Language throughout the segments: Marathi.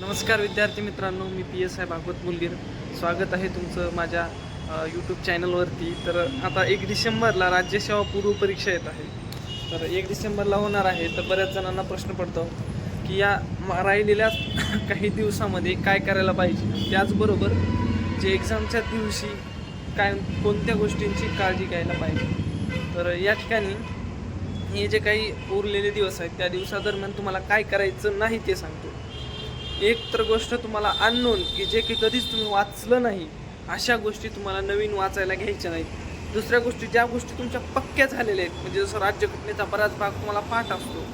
नमस्कार विद्यार्थी मित्रांनो, मी PSI भागवत मुलगीर. स्वागत आहे तुमचं माझ्या यूट्यूब चॅनलवरती. तर आता 1 डिसेंबरला राज्यसेवा पूर्व परीक्षा येत आहे. तर 1 डिसेंबरला होणार आहे. तर बऱ्याच जणांना प्रश्न पडतो की या राहिलेल्या काही दिवसामध्ये काय करायला पाहिजे. त्याचबरोबर जे एक्झामच्या दिवशी कोणत्या गोष्टींची काळजी घ्यायला पाहिजे. तर या ठिकाणी हे जे काही उरलेले दिवस आहेत त्या दिवसादरम्यान तुम्हाला काय करायचं नाही ते सांगतो. एक तर गोष्ट तुम्हाला अननोन की जे की कधीच तुम्ही वाचलं नाही अशा गोष्टी तुम्हाला नवीन वाचायला घ्यायच्या नाहीत. दुसऱ्या गोष्टी ज्या गोष्टी तुमच्या पक्क्या झालेल्या आहेत, म्हणजे जसं राज्यघटनेचा बराच भाग तुम्हाला पाठ असतो,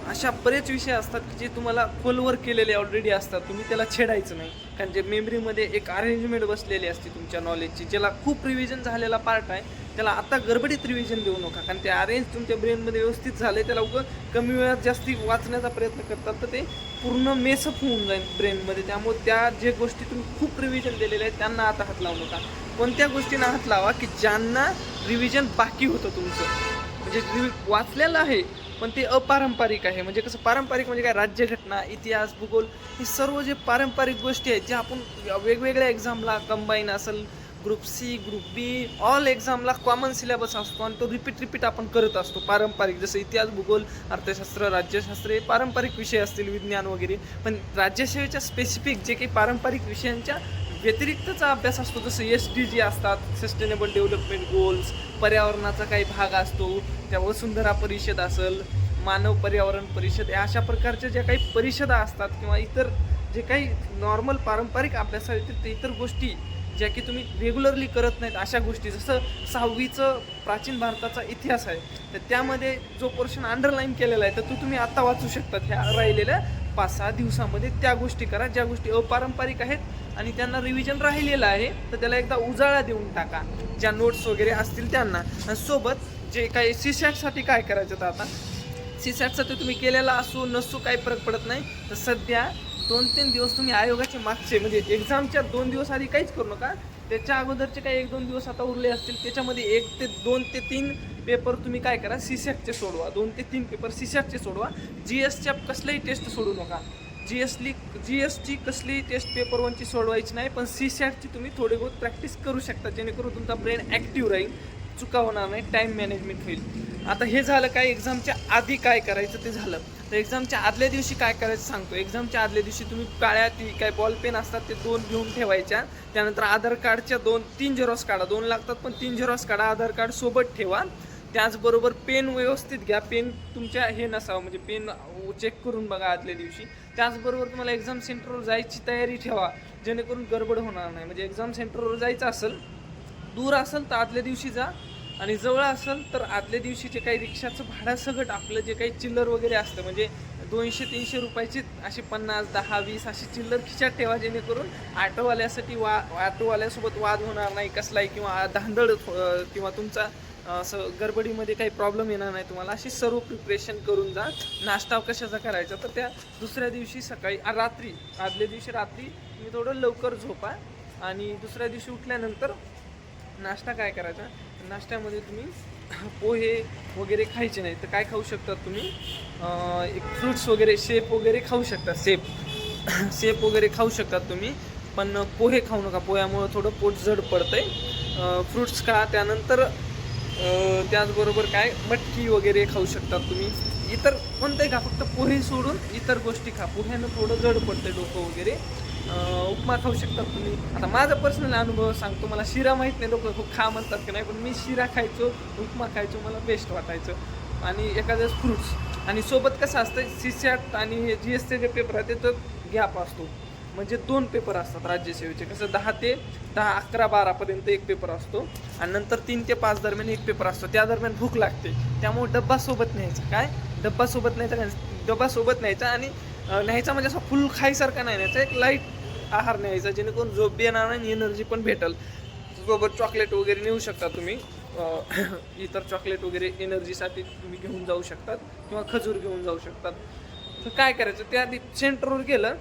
अशा बरेच विषय असतात की जे तुम्हाला खोलवर केलेले ऑलरेडी असतात, तुम्ही त्याला छेडायचं नाही. कारण जे मेमरीमध्ये एक अरेंजमेंट बसलेली असते तुमच्या नॉलेजची, ज्याला खूप रिव्हिजन झालेला पार्ट आहे, त्याला आता गडबडीत रिव्हिजन देऊ नका. कारण ते अरेंज तुमच्या ब्रेनमध्ये व्यवस्थित झाले, त्याला उगं कमी वेळात जास्ती वाचण्याचा प्रयत्न करतात तर ते पूर्ण मेसअप होऊन जाईल ब्रेनमध्ये. त्यामुळे त्या जे गोष्टी तुम्ही खूप रिव्हिजन दिलेल्या आहेत त्यांना आता हात लावू नका. कोणत्या गोष्टींना हात लावा की ज्यांना रिव्हिजन बाकी होतं तुमचं, म्हणजे वाचलेलं आहे पण ते अपारंपरिक आहे. म्हणजे कसं पारंपरिक म्हणजे काय, राज्यघटना, इतिहास, भूगोल, हे सर्व जे पारंपरिक गोष्टी आहेत ज्या आपण वेगवेगळ्या एक्झामला कंबाईन असेल, ग्रुप सी, ग्रुप बी, ऑल एक्झामला कॉमन सिलेबस असतो आणि तो रिपीट आपण करत असतो. पारंपरिक जसं इतिहास, भूगोल, अर्थशास्त्र, राज्यशास्त्र हे पारंपरिक विषय असतील, विज्ञान वगैरे. पण राज्यसेवेच्या स्पेसिफिक जे काही पारंपरिक विषयांच्या व्यतिरिक्तचा अभ्यास असतो, जसं SDG असतात, सस्टेनेबल डेव्हलपमेंट गोल्स, पर्यावरणाचा काही भाग असतो, त्या वसुंधरा परिषद असेल, मानव पर्यावरण परिषद, या अशा प्रकारच्या ज्या काही परिषदा असतात किंवा इतर जे काही नॉर्मल पारंपरिक अभ्यासाव्यतिरिक्त इतर गोष्टी ज्या की तुम्ही रेग्युलरली करत नाहीत, अशा गोष्टी, जसं 6वीचं प्राचीन भारताचा इतिहास आहे तर त्यामध्ये जो पोर्शन अंडरलाईन केलेला आहे तर तो तुम्ही आत्ता वाचू शकतात. ह्या राहिलेल्या 5-6 दिवसामध्ये त्या गोष्टी करा ज्या गोष्टी अपारंपरिक आहेत आणि त्यांना रिव्हिजन राहिलेलं आहे तर त्याला एकदा उजाळा देऊन टाका, ज्या नोट्स वगैरे असतील त्यांना. आणि सोबत जे काही CSAT काय करायचं तर आता CSAT तुम्ही केलेला असो नसो काही फरक पडत नाही. तर सध्या 2-3 दिवस तुम्ही आयोगाचे मागचे म्हणजे एक्झामच्या 2 दिवस आधी काहीच करू नका. त्याच्या अगोदरचे काही 1-2 दिवस आता उरले असतील त्याच्यामध्ये 2 ते 3 पेपर तुम्ही काय करा, CSATचे सोडवा. 2 ते 3 पेपर CSATचे सोडवा. GSच्या कसल्याही टेस्ट सोडू नका. GSची कसलीही टेस्ट पेपर 1ची सोडवायची नाही, पण CSATची तुम्ही थोडी बहुत प्रॅक्टिस करू शकता जेणेकरून तुमचा ब्रेन ॲक्टिव्ह राहील, चुका होणार नाही, टाईम मॅनेजमेंट होईल. आता हे झालं काय एक्झामच्या आधी काय करायचं ते झालं. तर एक्झामच्या आदल्या दिवशी काय करायचं सांगतो. एक्झामच्या आदल्या दिवशी तुम्ही ती काय बॉल पेन असतात ते 2 घेऊन ठेवायच्या. त्यानंतर आधार कार्डच्या 2-3 झेरॉक्स काढा. 2 लागतात पण 3 झेरॉक्स काढा. आधार कार्ड सोबत ठेवा. त्याचबरोबर पेन व्यवस्थित घ्या. पेन तुमच्या हे नसावं, म्हणजे पेन चेक करून बघा आदल्या दिवशी. त्याचबरोबर तुम्हाला एक्झाम सेंटरवर जायची तयारी ठेवा जेणेकरून गडबड होणार नाही. म्हणजे एक्झाम सेंटरवर जायचं असेल, दूर असेल तर आदल्या दिवशी जा, आणि जवळ असेल तर आदल्या दिवशी जे काही रिक्षाचं भाडं सगट आपलं जे काही चिल्लर वगैरे असतं, म्हणजे 200-300 रुपयाची अशी 50, 10, 20 अशी चिल्लर खिशात ठेवा जेणेकरून ऑटोवाल्यासाठी ऑटोवाल्यासोबत वाद होणार नाही कसलाही, किंवा धांदळ किंवा तुमचा असं गडबडीमध्ये काही प्रॉब्लेम येणार नाही तुम्हाला. अशी सर्व प्रिपरेशन करून जा. नाश्ता कशाचा करायचा तर त्या दुसऱ्या दिवशी सकाळी आदल्या दिवशी रात्री तुम्ही थोडं लवकर झोपा आणि दुसऱ्या दिवशी उठल्यानंतर नाश्ता काय करायचा. नाश्त्यामध्ये तुम्ही पोहे वगैरे खायचे नाही तर काय खाऊ शकतात तुम्ही, एक फ्रूट्स वगैरे, शेप वगैरे खाऊ शकता. शेप वगैरे खाऊ शकतात तुम्ही, पण पोहे खाऊ नका. पोह्यामुळं थोडं पोट जड पडतंय. फ्रूट्स खा. त्यानंतर त्याचबरोबर काय मटकी वगैरे खाऊ शकतात तुम्ही. इतर कोणतंही खा, फक्त पोहे सोडून इतर गोष्टी खा. पोह्यानं थोडं जड पडतंय डोकं वगैरे. उपमा खाऊ शकतात तुम्ही. आता माझा पर्सनल अनुभव सांगतो. मला शिरा माहीत नाही, लोक खूप खा म्हणतात की नाही, पण मी शिरा खायचो, उपमा खायचो, मला बेस्ट वाटायचं. आणि एखाद्याच फ्रूट्स. आणि सोबत कसं असतं, CSAT आणि GSचे जे पेपर आहे ते तर गॅप असतो, म्हणजे 2 पेपर असतात राज्यसेवेचे. कसं 10 ते 10, 11, 12पर्यंत एक पेपर असतो आणि नंतर 3 ते 5 दरम्यान एक पेपर असतो. त्या दरम्यान भूक लागते, त्यामुळे डब्बा सोबत न्यायचा. डब्बा सोबत न्यायचा आणि न्यायचा म्हणजे असं फुल खायसारखा नाही न्यायचा, एक लाईट आहार न्यायचा जेणेकरून झोप येणार नाही आणि एनर्जी पण भेटेल. सोबत चॉकलेट वगैरे नेऊ शकता तुम्ही. इतर चॉकलेट वगैरे एनर्जीसाठी तुम्ही घेऊन जाऊ शकतात किंवा खजूर घेऊन जाऊ शकतात. तर काय करायचं, त्या आधी सेंटरवर गेलं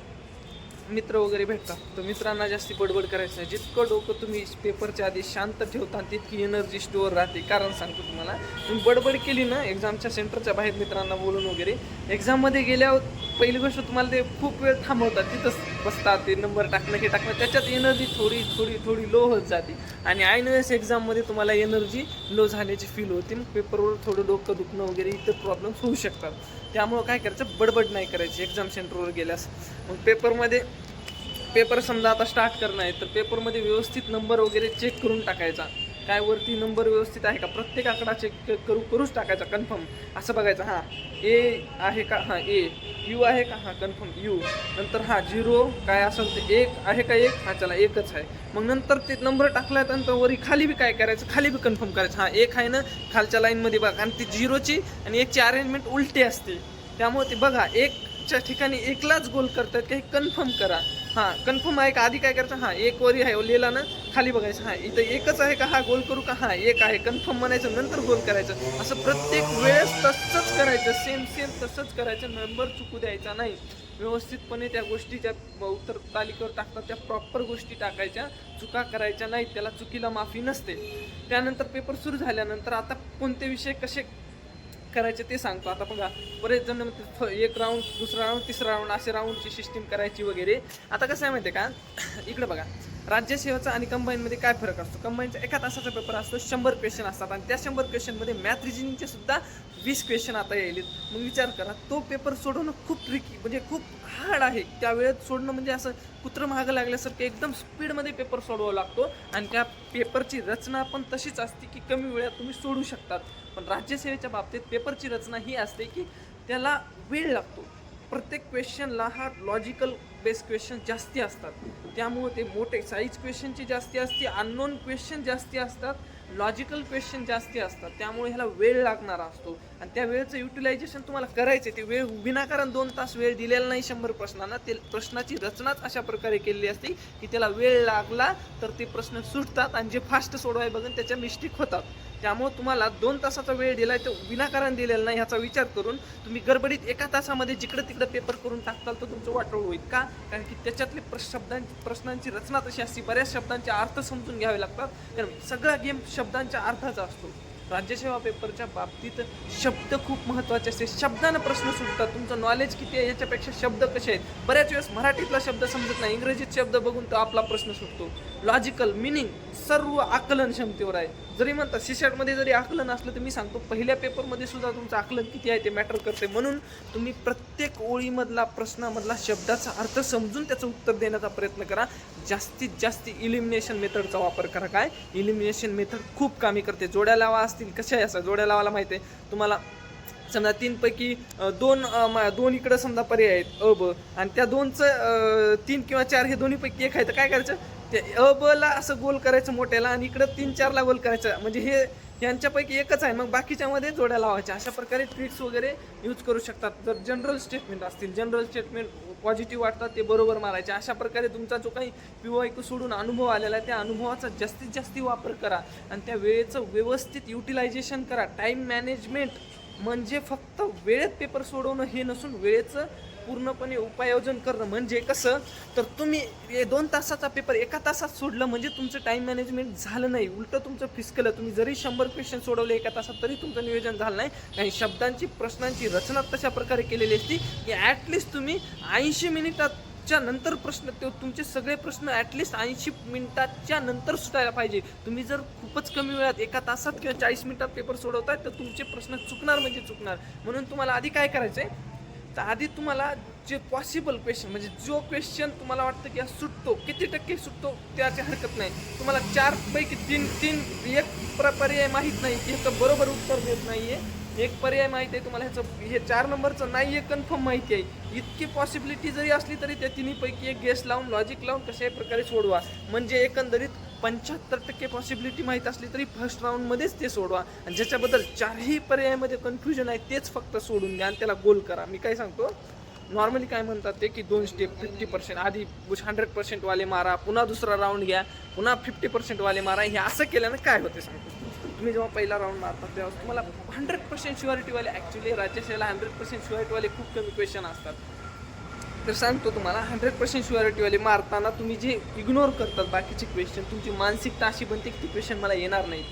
मित्र वगैरे भेटतात, तर मित्रांना जास्ती बडबड करायचं नाही. जितकं डोकं तुम्ही पेपरच्या आधी शांत ठेवता तितकी एनर्जी स्टोअर राहते. कारण सांगतो तुम्हाला, तुम्ही बडबड केली ना एक्झामच्या सेंटरच्या बाहेर मित्रांना बोलून वगैरे, एक्झाममध्ये गेल्यावर पहिली गोष्ट तुम्हाला ते खूप वेळ थांबवतात, तिथंच बसतात, ते नंबर टाकणं हे टाकणं, त्याच्यात एनर्जी थोडी लो होत जाते आणि ऐन वेळेस एक्झाममध्ये तुम्हाला एनर्जी लो झाल्याची फील होते. मग पेपरवर थोडं डोकं दुखणं वगैरे इतर प्रॉब्लेम्स होऊ शकतात. त्यामुळं काय करायचं, बडबड नाही करायची एक्झाम सेंटरवर गेल्यास. मग पेपर समजा आता स्टार्ट करणं आहे, तर पेपरमध्ये व्यवस्थित नंबर वगैरे चेक करून टाकायचा. काय वरती नंबर व्यवस्थित आहे का, प्रत्येक आकडा चेक करूच टाकायचा कन्फर्म. असं बघायचं, हां ए आहे का, हां ए, यू आहे का, हां कन्फर्म यू, नंतर हां 0 काय असेल ते 1 आहे का, 1 हां चला 1च आहे. मग नंतर ते नंबर टाकल्यानंतर वरी खाली बी काय करायचं, खाली बी कन्फर्म करायचं, हां 1 आहे ना खालच्या लाईनमध्ये बघा. आणि ती 0ची आणि 1ची अरेंजमेंट उलटी असते, त्यामुळे ते बघा 1च्या ठिकाणी 1लाच गोल करतात काही कन्फर्म करा. हां कन्फर्म आहे का, आधी काय करायचं, हां 1 वरी आहे लिहिला ना, खाली बघायचं, हां इथं 1च आहे का, हा गोल करू का, हां 1 आहे कन्फर्म म्हणायचं, नंतर गोल करायचं. असं प्रत्येक वेळेस तसंच करायचं, सेम तसंच करायचं, नंबर चुकू द्यायचा नाही. व्यवस्थितपणे त्या गोष्टी ज्या उत्तर तालिकेवर टाकतात त्या प्रॉपर गोष्टी टाकायच्या, चुका करायच्या नाहीत, त्याला चुकीला माफी नसते. त्यानंतर पेपर सुरू झाल्यानंतर आता कोणते विषय कसे करायचे ते सांगतो. आता बघा, बरेच जण एक राऊंड, दुसरा राऊंड, तिसरा राऊंड असे राऊंडची सिस्टीम करायची वगैरे. आता कसं आहे माहिती आहे का, इकडे बघा, राज्यसेवेचा आणि कंबाईनमध्ये काय फरक असतो. कंबाईनचा 1 तासाचा पेपर असतो, 100 क्वेश्चन असतात आणि त्या 100 क्वेश्चनमध्ये मॅथ रिजनिंगचे सुद्धा 20 क्वेश्चन आता येईल. मग विचार करा, तो पेपर सोडवणं खूप ट्रिकी, म्हणजे खूप हार्ड आहे. त्यावेळेत सोडणं म्हणजे असं कुत्रं मागं लागल्यासारखं एकदम स्पीडमध्ये पेपर सोडवावा लागतो आणि त्या पेपरची रचना पण तशीच असते की कमी वेळात तुम्ही सोडू शकतात. पण राज्यसेवेच्या बाबतीत पेपरची रचना ही असते की त्याला वेळ लागतो. प्रत्येक क्वेश्चनला हा लॉजिकल बेस क्वेश्चन जास्ती असतात, त्यामुळे ते मोठे साईज क्वेश्चनची जास्ती असते, अननोन क्वेश्चन जास्ती असतात, लॉजिकल क्वेश्चन जास्ती असतात, त्यामुळे ह्याला वेळ लागणारा असतो. आणि त्या वेळेचं युटिलायझेशन तुम्हाला करायचं आहे. ते वेळ विनाकारण 2 तास वेळ दिलेला नाही 100 प्रश्नांना. ते प्रश्नाची रचनाच अशा प्रकारे केलेली असते की त्याला वेळ लागला तर ते प्रश्न सुटतात आणि जे फास्ट सोडवाय बघून त्याच्या मिस्टेक होतात. त्यामुळे तुम्हाला 2 तासाचा वेळ दिलाय तो विनाकारण दिलेला नाही, ह्याचा विचार करून तुम्ही गडबडीत 1 तासामध्ये जिकडं तिकडं पेपर करून टाकताल तर तुमचं वाटोळ होईल. का, कारण की त्याच्यातले प्रश्नांची रचना तशी असते, बऱ्याच शब्दांचे अर्थ समजून घ्यावे लागतात, कारण सगळा गेम शब्दांच्या अर्थाचा असतो. राज्यसेवा पेपरच्या बाबतीत शब्द खूप महत्त्वाचे असते, शब्दानं प्रश्न सुटतात. तुमचं नॉलेज किती आहे याच्यापेक्षा शब्द कसे आहेत. बऱ्याच वेळेस मराठीतला शब्द समजत नाही, इंग्रजीत शब्द बघून तो आपला प्रश्न सुटतो. लॉजिकल मिनिंग सर्व आकलन क्षमतेवर आहे. जरी म्हणतात सीसॅटमध्ये जरी आकलन असलं तर मी सांगतो पहिल्या पेपरमध्ये सुद्धा तुमचं आकलन किती आहे ते मॅटर करते. म्हणून तुम्ही प्रत्येक ओळीमधला प्रश्नामधला शब्दाचा अर्थ समजून त्याचं उत्तर देण्याचा प्रयत्न करा. जास्तीत जास्त इलिमिनेशन मेथडचा वापर करा. काय, इलिमिनेशन मेथड खूप कामी करते. जोड्या लावा असतील, कशा आहे असं जोड्या लावायला माहिती आहे तुम्हाला. समजा 3 पैकी 2 इकडं समजा पर्याय आहेत अ ब, आणि त्या 2चं 3 किंवा 4 हे दोन्हीपैकी 1 आहे, तर काय करायचं, ते अ ब ला असं गोल करायचं मोठ्याला आणि इकडं 3-4 ला गोल करायचं, म्हणजे हे यांच्यापैकी एकच आहे. मग बाकीच्यामध्ये जोड्या लावायच्या. अशा प्रकारे ट्रिक्स वगैरे यूज करू शकतात. जर जनरल स्टेटमेंट असतील, जनरल स्टेटमेंट पॉझिटिव्ह वाटतात ते बरोबर मारायचे. अशा प्रकारे तुमचा जो काही PYQ सोडून अनुभव आलेला आहे त्या अनुभवाचा जास्तीत जास्त वापर करा आणि त्या वेळेचं व्यवस्थित युटिलायझेशन करा. टाईम मॅनेजमेंट म्हणजे फक्त वेळेत पेपर सोडवणं हे नसून वेळेचं पूर्णपणे उपायोजन करणं. म्हणजे कसं, तर तुम्ही 2 तासाचा पेपर 1 तासात सोडलं म्हणजे तुमचं टाईम मॅनेजमेंट झालं नाही, उलटं तुमचं फिसकलं. तुम्ही जरी 100 क्वेश्चन सोडवले 1 तासात तरी तुमचं नियोजन झालं नाही. काही शब्दांची प्रश्नांची रचना तशा प्रकारे केलेली असती की ॲटलिस्ट तुम्ही 80 मिनिटाच्या नंतर प्रश्न, ते तुमचे सगळे प्रश्न ॲटलिस्ट 80 मिनिटाच्या नंतर सुटायला पाहिजे. तुम्ही जर खूपच कमी वेळात 1 तासात किंवा 40 मिनिटात पेपर सोडवताय तर तुमचे प्रश्न चुकणार म्हणजे चुकणार. म्हणून तुम्हाला आधी काय करायचं आहे, तर आधी तुम्हाला जे पॉसिबल क्वेश्चन, म्हणजे जो क्वेश्चन तुम्हाला वाटतं की सुटतो, किती टक्के सुटतो त्याची हरकत नाही. तुम्हाला 4 पैकी 3 एक पर्याय माहीत नाही की ह्याचं बरोबर उत्तर देत नाही आहे, एक पर्याय माहिती आहे तुम्हाला, ह्याचं हे 4 नंबरचं नाही आहे कन्फर्म माहिती आहे. इतकी पॉसिबिलिटी जरी असली तरी त्या तिन्हीपैकी एक गेस लावून लॉजिक लावून कशाही प्रकारे सोडवा. म्हणजे एकंदरीत 75% पॉसिबिलिटी माहीत असली तरी फर्स्ट राऊंडमध्येच ते सोडवा. आणि ज्याच्याबद्दल 4ही पर्यायामध्ये कन्फ्युजन आहे तेच फक्त सोडून द्या आणि त्याला गोल करा. मी काय सांगतो, नॉर्मली काय म्हणतात ते की 2 स्टेप 50%, आधी 100% वाले मारा, पुन्हा दुसरा राऊंड घ्या, पुन्हा 50% वाले मारा. हे असं केल्यानं काय होते सांगतो, तुम्ही जेव्हा पहिला राऊंड मारतात तेव्हा तुम्हाला 100% शुअरिटीवाले, ॲक्च्युली राज्यसेवेला 100% शुअरिटीवाले खूप कमी क्वेश्चन असतात. तर सांगतो तुम्हाला 100% शुअरिटीवाले मारताना तुम्ही जे इग्नोर करतात बाकीचे क्वेश्चन, तुमची मानसिकता अशी बनते की ती क्वेश्चन मला येणार नाही.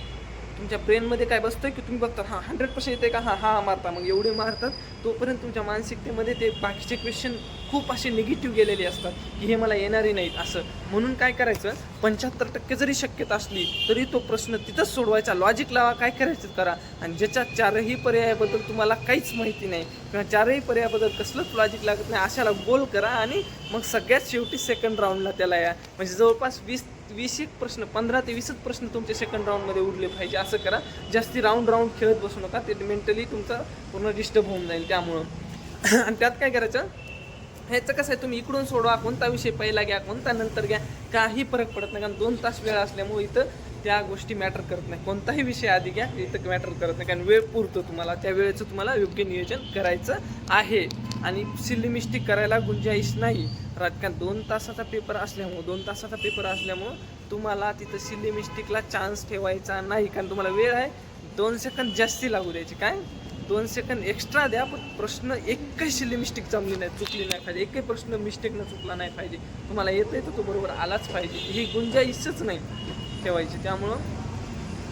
तुमच्या ब्रेनमध्ये काय बसतं की तुम्ही बघतात 100% येते का, मारता, मग एवढे मारतात तोपर्यंत तुमच्या मानसिकतेमध्ये ते बाकीचे क्वेश्चन खूप असे निगेटिव्ह गेलेले असतात की हे मला येणारही नाहीत असं. म्हणून काय करायचं, 75% जरी शक्यता असली तरी तो प्रश्न तिथंच सोडवायचा, लॉजिक लावा, काय करायचं करा. आणि ज्याच्या चारही पर्यायाबद्दल तुम्हाला काहीच माहिती नाही किंवा चारही पर्यायाबद्दल कसलंच लॉजिक लागत नाही अशाला गोल करा आणि मग सगळ्यात शेवटी सेकंड राऊंडला त्याला या. म्हणजे जवळपास 20 एक प्रश्न, 15 ते 20च प्रश्न तुमचे सेकंड राऊंडमध्ये उरले पाहिजे असं करा. जास्ती राऊंड खेळत बसू नका, ते मेंटली तुमचं पूर्ण डिस्टर्ब होऊन जाईल त्यामुळं. आणि त्यात काय करायचं, ह्याचं कसं आहे, तुम्ही इकडून सोडवा, कोणता विषय पहिला घ्या, कोणता नंतर घ्या, काही फरक पडत नाही. कारण 2 तास वेळ असल्यामुळे इथं त्या गोष्टी मॅटर करत नाही. कोणताही विषय आधी घ्या, इथं मॅटर करत नाही, कारण वेळ पुरतो तुम्हाला, त्या वेळेचं तुम्हाला योग्य नियोजन करायचं आहे. आणि सिल्ली मिस्टेक करायला गुंजाईश नाही. राजकारण 2 तासाचा पेपर असल्यामुळं तुम्हाला तिथं सिल्ली मिस्टेकला चान्स ठेवायचा नाही. कारण तुम्हाला वेळ आहे, 2 सेकंद जास्ती लागू द्यायचे, काय 2 सेकंद एक्स्ट्रा द्या, पण प्रश्न एकही सिल्ली मिस्टेक चुकली नाही पाहिजे, एकही प्रश्न मिस्टेकनं चुकला नाही पाहिजे. तुम्हाला येतं तर तो बरोबर आलाच पाहिजे, ही गुंजाईशच नाही ठेवायची. त्यामुळं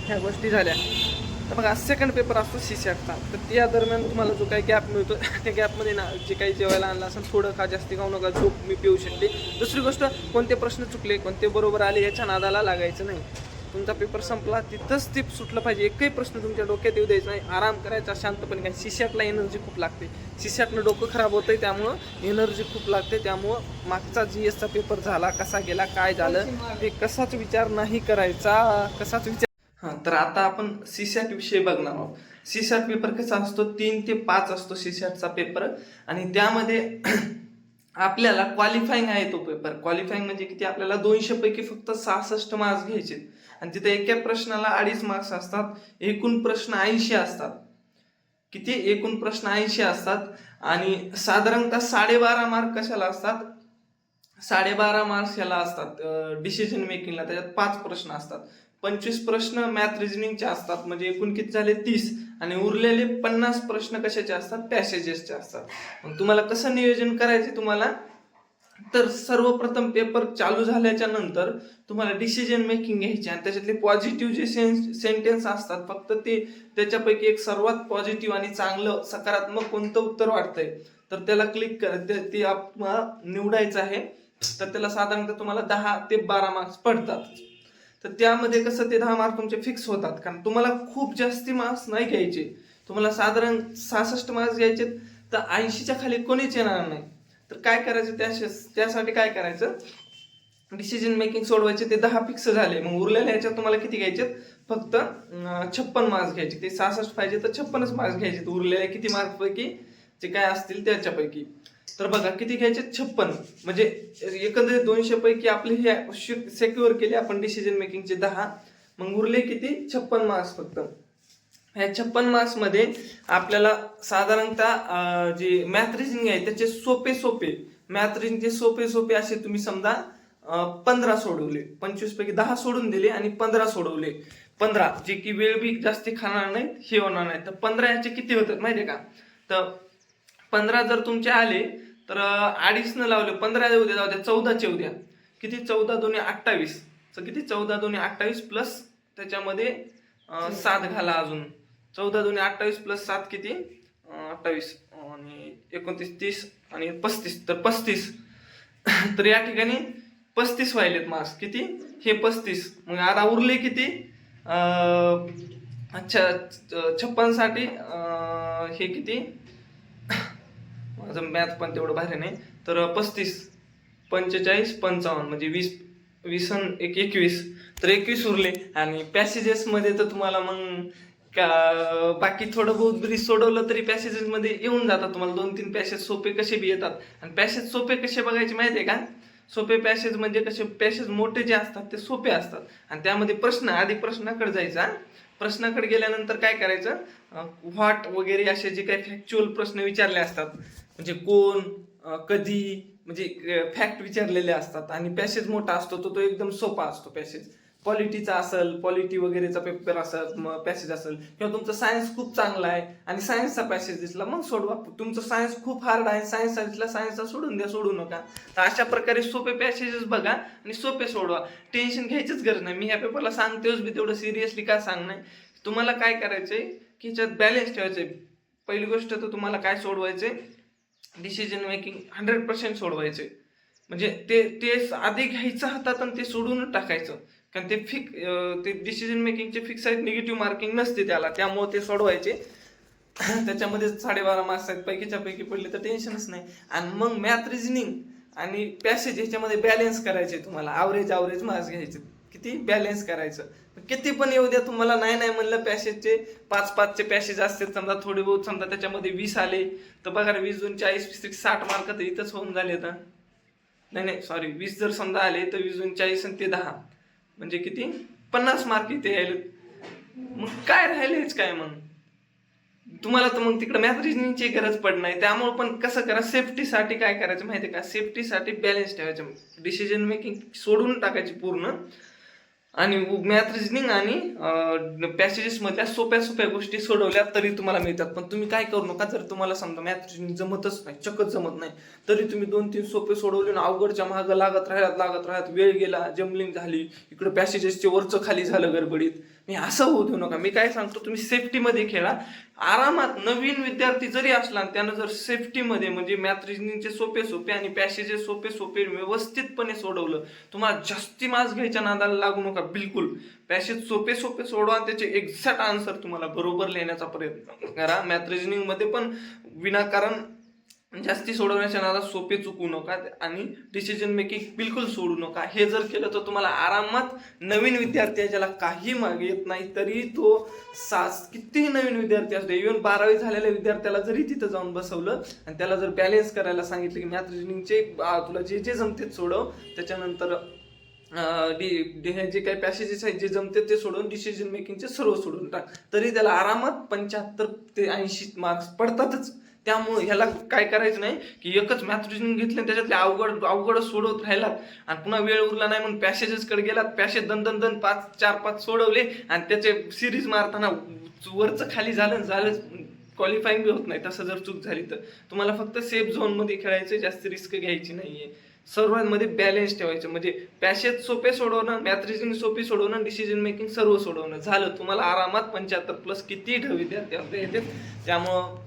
ह्या गोष्टी झाल्या. तर बघा, सेकंड पेपर असतो CSATचा, तर त्या दरम्यान तुम्हाला जो काही गॅप मिळतो त्या गॅपमध्ये ना जे काही जेवायला आणलं असेल थोडं खा, जास्ती खाऊ नका, झोप मी पिऊ शकते. दुसरी गोष्ट, कोणते प्रश्न चुकले, कोणते बरोबर आले याच्या नादाला लागायचं नाही. तुमचा पेपर संपला तिथंच ती सुटलं पाहिजे, एकही प्रश्न तुमच्या डोक्यात येऊ द्यायचा नाही, आराम करायचा शांतपणे. काय CSATला एनर्जी खूप लागते, CSATनं डोकं खराब होतंय, त्यामुळं एनर्जी खूप लागते. त्यामुळं मागचा GSचा पेपर झाला, कसा गेला, काय झालं, ते कसाच विचार नाही करायचा, कसाच विचार. हां, तर आता आपण CSAT विषयी बघणार आहोत. CSAT पेपर कसा असतो, 3 ते 5 असतो CSATचा पेपर. आणि त्यामध्ये आपल्याला क्वालिफाईंग आहे तो पेपर. क्वालिफाईंग म्हणजे किती, आपल्याला 200 पैकी फक्त 66 मार्क्स घ्यायचे. आणि तिथे एका प्रश्नाला 2.5 मार्क्स असतात. एकूण प्रश्न 80 असतात. किती, एकूण प्रश्न 80 असतात. आणि साधारणतः 12.5 मार्क कशाला असतात, 12.5 मार्क्स ह्याला असतात डिसिजन मेकिंगला. त्याच्यात 5 प्रश्न असतात. 25 प्रश्न मॅथ रिजनिंगचे असतात, म्हणजे एकूण किती झाले 30. आणि उरलेले 50 प्रश्न कशाचे असतात, पॅसेजेसचे असतात. मग तुम्हाला कसं नियोजन करायचे तुम्हाला, तर सर्वप्रथम पेपर चालू झाल्याच्या नंतर तुम्हाला डिसिजन मेकिंग घ्यायची. आणि त्याच्यातले पॉझिटिव्ह जे सेंटेन्स असतात, फक्त ते त्याच्यापैकी एक सर्वात पॉझिटिव्ह आणि चांगलं सकारात्मक कोणतं उत्तर वाटतंय तर त्याला क्लिक करा, ते आपल्याला निवडायचं आहे. तर त्याला साधारणतः तुम्हाला 10 ते 12 मार्क्स पडतात. तर त्यामध्ये कसं, ते 10 मार्क तुमचे फिक्स होतात. कारण तुम्हाला खूप जास्ती मार्क्स नाही घ्यायचे, तुम्हाला साधारण 66 मार्क्स घ्यायचे, तर 80च्या खाली कोणीच येणार नाही. तर काय करायचं, त्यासाठी काय करायचं, डिसिजन मेकिंग सोडवायचे, ते 10 फिक्स झाले. मग उरलेल्या ह्याच्यात तुम्हाला किती घ्यायचे, फक्त 56 मार्क्स घ्यायचे. ते 66 पाहिजे तर 56च मार्क्स घ्यायचे उरलेल्या किती मार्क पैकी जे काय असतील त्याच्यापैकी. तर बघा किती घ्यायचे, 56. म्हणजे एकंदरीत 200 पैकी आपले हे सेक्युअर केले आपण डिसिजन मेकिंगचे 10. मग उरले किती, 56 मार्क्स फक्त. ह्या 56 मार्क्स मध्ये आपल्याला साधारणतः जे मॅथ रिजनिंग आहे त्याचे सोपे मॅथ रिजनिंगचे सोपे असे तुम्ही समजा 15 सोडवले. 25 पैकी 10 सोडून दिले आणि 15 सोडवले. 15 जे की वेळ बी जास्ती खाणार नाहीत, हे होणार नाही. तर 15 याचे किती होतात माहितीये का, तर 15 जर तुमचे आले तर 2.5 न लावले, 15 जाऊ द्या 14चे उद्या किती, 14 दोन्ही 28. तर किती, 14 दोन्ही 28 प्लस त्याच्यामध्ये 7 घाला अजून, 14 दोन्ही 28 प्लस 7 किती, 28 आणि 29 30 आणि 35, तर 35. तर या ठिकाणी 35 व्हायलेत मार्क्स, किती, हे 35. मग आता उरले किती, अच्छा 56 साठी हे किती, माझं मॅथ पण तेवढं भारी नाही, तर 35 45 55 म्हणजे 20 आणि 21, तर 21 उरले. आणि पॅसेजेस मध्ये तर तुम्हाला मग बाकी थोडं बहुत ब्रिज सोडवलं तरी पॅसेजेस मध्ये येऊन जातात तुम्हाला. 2-3 पॅसेज सोपे कसे बी येतात. आणि पॅसेज सोपे कसे बघायचे माहितीये का, सोपे पॅसेज म्हणजे कसे, पॅसेज मोठे जे असतात ते सोपे असतात. आणि त्यामध्ये आधी प्रश्नाकडे जायचा, प्रश्नाकडे गेल्यानंतर काय करायचं, व्हॉट वगैरे असे जे काही फॅक्च्युअल प्रश्न विचारले असतात, म्हणजे कोण, कधी, म्हणजे फॅक्ट विचारलेले असतात. आणि पॅसेज मोठा असतो तो एकदम सोपा असतो पॅसेज. पॉलिटीचा असेल, पॉलिटी वगैरेचा पेपर असेल, पॅसेज असेल, किंवा तुमचं सायन्स खूप चांगला आहे आणि सायन्सचा पॅसेज दिसला मग सोडवा. तुमचं सायन्स खूप हार्ड आहे, सायन्सचा दिसला सायन्सचा सोडून द्या, सोडू नका. तर अशा प्रकारे सोपे पॅसेजेस बघा आणि सोपे सोडवा. टेन्शन घ्यायचीच गरज नाही. मी ह्या पेपरला सांगतोच बी तेवढं सिरियसली काय सांगणार. तुम्हाला काय करायचंय की ह्याच्यात बॅलन्स ठेवायचंय. पहिली गोष्ट तर तुम्हाला काय सोडवायचंय, डिसिजन मेकिंग 100% सोडवायचे. म्हणजे ते आधी घ्यायचं हातात आणि ते सोडून टाकायचं. कारण ते डिसिजन मेकिंगचे फिक्स आहेत, निगेटिव्ह मार्किंग नसते त्याला, त्यामुळे ते सोडवायचे. त्याच्यामध्ये 12.5 मार्क्स आहेत, पैकीच्या पैकी पडले तर टेन्शनच नाही. आणि मग मॅथ, रिझनिंग आणि पॅसेज ह्याच्यामध्ये बॅलन्स करायचे. तुम्हाला ॲव्हरेज मार्क्स घ्यायचे. किती बॅलन्स करायचं. किती पण येऊ द्या, तुम्हाला नाही म्हणलं पॅसेजचे 5-5चे पॅसेज असतात समजा, थोडे बहुत समजा त्याच्यामध्ये 20 आले तर बघा 20 2 40 20 60 मार्क तर इथंच होऊन झाले. तर नाही सॉरी, 20 जर समजा आले तर 20 2 40 आणि ते 10 म्हणजे किती 50 मार्क इथे यायले. मग काय राहिलेच काय मग तुम्हाला. तर मग तिकडे मॅथ रिजनिंगची गरज पडत नाही. त्यामुळे पण कसं करा, सेफ्टीसाठी काय करायचं माहिती आहे का, सेफ्टीसाठी बॅलन्स ठेवायचं. डिसिजन मेकिंग सोडून टाकायची पूर्ण आणि मॅथ, रिजनिंग आणि पॅसेजेस मधल्या सोप्या गोष्टी सोडवल्या तरी तुम्हाला मिळतात. पण तुम्ही काय करू नका, जर तुम्हाला समजा मॅथ, रिजनिंग जमतच नाही, चक्कच जमत नाही, तरी तुम्ही 2-3 सोपे सोडवले ना अवघडच्या मागं लागत राहत, वेळ गेला, जम्बलिंग झाली, इकडे पॅसेजेसचे वरचं खाली झालं गडबडीत. मी असं होऊ देऊ नका. मी काय सांगतो, तुम्ही सेफ्टीमध्ये खेळा आरामात. नवीन विद्यार्थी जरी असला त्यानं जर सेफ्टीमध्ये म्हणजे मॅथ, रिजनिंगचे सोपे आणि पॅसेजेस सोपे व्यवस्थितपणे सोडवलं, तुम्हाला जास्ती मार्क्स घ्यायच्या नादाला लागू नका बिलकुल. पॅसेज सोपे सोडवा, त्याचे एक्झॅक्ट आन्सर तुम्हाला बरोबर लिहिण्याचा प्रयत्न करा. मॅथ, रिजनिंग मध्ये पण विनाकारण जास्ती सोडवण्याच्या नादात सोपे चुकू नका आणि डिसिजन मेकिंग बिलकुल सोडू नका. हे जर केलं तर तुम्हाला आरामात, नवीन विद्यार्थी ज्याला काही मागे येत नाही तरी तो कितीही नवीन विद्यार्थी असतो, इव्हन 12वी झालेल्या विद्यार्थ्याला जरी तिथं जाऊन बसवलं आणि त्याला जर बॅलन्स करायला सांगितलं की मॅथ, रिजनिंगचे तुला जे जमते सोडव, त्याच्यानंतर जे काही पॅसेजेस आहेत जे जमते ते सोडून डिसिजन मेकिंगचे सर्व सोडून टाक, तरी त्याला आरामात 75 ते 80 मार्क्स पडतातच. त्यामुळे ह्याला काय करायचं नाही की एकच मॅथ, रिजनिंग घेतले त्याच्यातले अवघड सोडवत राहिलात आणि पुन्हा वेळ उरला नाही म्हणून पॅसेजेस कडे गेलात, पॅसेज दन 4-5 सोडवले आणि त्याचे सिरीज मारताना वरचं खाली झालं क्वालिफाईंग बी होत नाही. तसं जर चूक झाली तर तुम्हाला फक्त सेफ झोन मध्ये खेळायचं, जास्त रिस्क घ्यायची नाहीये. सर्वांमध्ये बॅलन्स ठेवायचं. म्हणजे पॅसेज सोपे सोडवणं, मॅथ, रिजनिंग सोपी सोडवणं, डिसिजन मेकिंग सर्व सोडवणं झालं, तुम्हाला आरामात 75+ किती विद्यार्थी येतात. त्यामुळं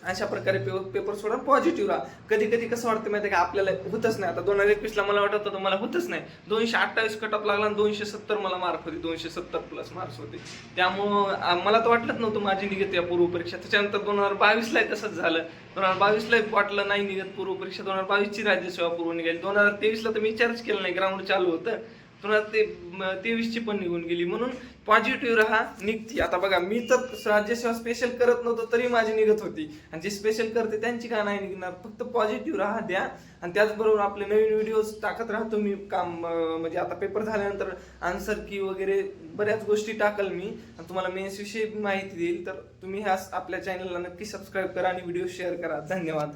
अशा प्रकारे पेपर सोडा, पॉझिटिव्ह राहा. कधी कसं वाटतं माहिती आहे का, आपल्याला होतच नाही. आता 2021ला मला वाटत होतं मला होतच नाही, 228 कट ऑफ लागला आणि 270 मला मार्क होते, 270+ मार्क्स होते. त्यामुळं मला तर वाटलंच नव्हतं माझी निघत या पूर्व परीक्षा. त्याच्यानंतर 2022ला तसंच झालं. 2022ला वाटलं नाही निघत पूर्व परीक्षा, 2022ची राज्यसेवा पूर्व निघाली. 2023ला तर मी विचारच केला नाही, ग्राउंड चालू होतं. 2023ची पण निघून गेली. म्हणून पॉझिटिव्ह राहा, निघती. आता बघा, मी तर राज्यसेवा स्पेशल करत नव्हतो तरी माझी निघत होती, आणि जे स्पेशल करते त्यांची का नाही निघणार. फक्त पॉझिटिव्ह राहा द्या. आणि त्याचबरोबर आपले नवीन व्हिडिओज टाकत राहतो मी. म्हणजे आता पेपर झाल्यानंतर आन्सर की वगैरे बऱ्याच गोष्टी टाकल मी, आणि तुम्हाला मेन्स विषयी माहिती देईल. तर तुम्ही ह्या आपल्या चॅनलला नक्की सबस्क्राईब करा आणि व्हिडिओ शेअर करा. धन्यवाद.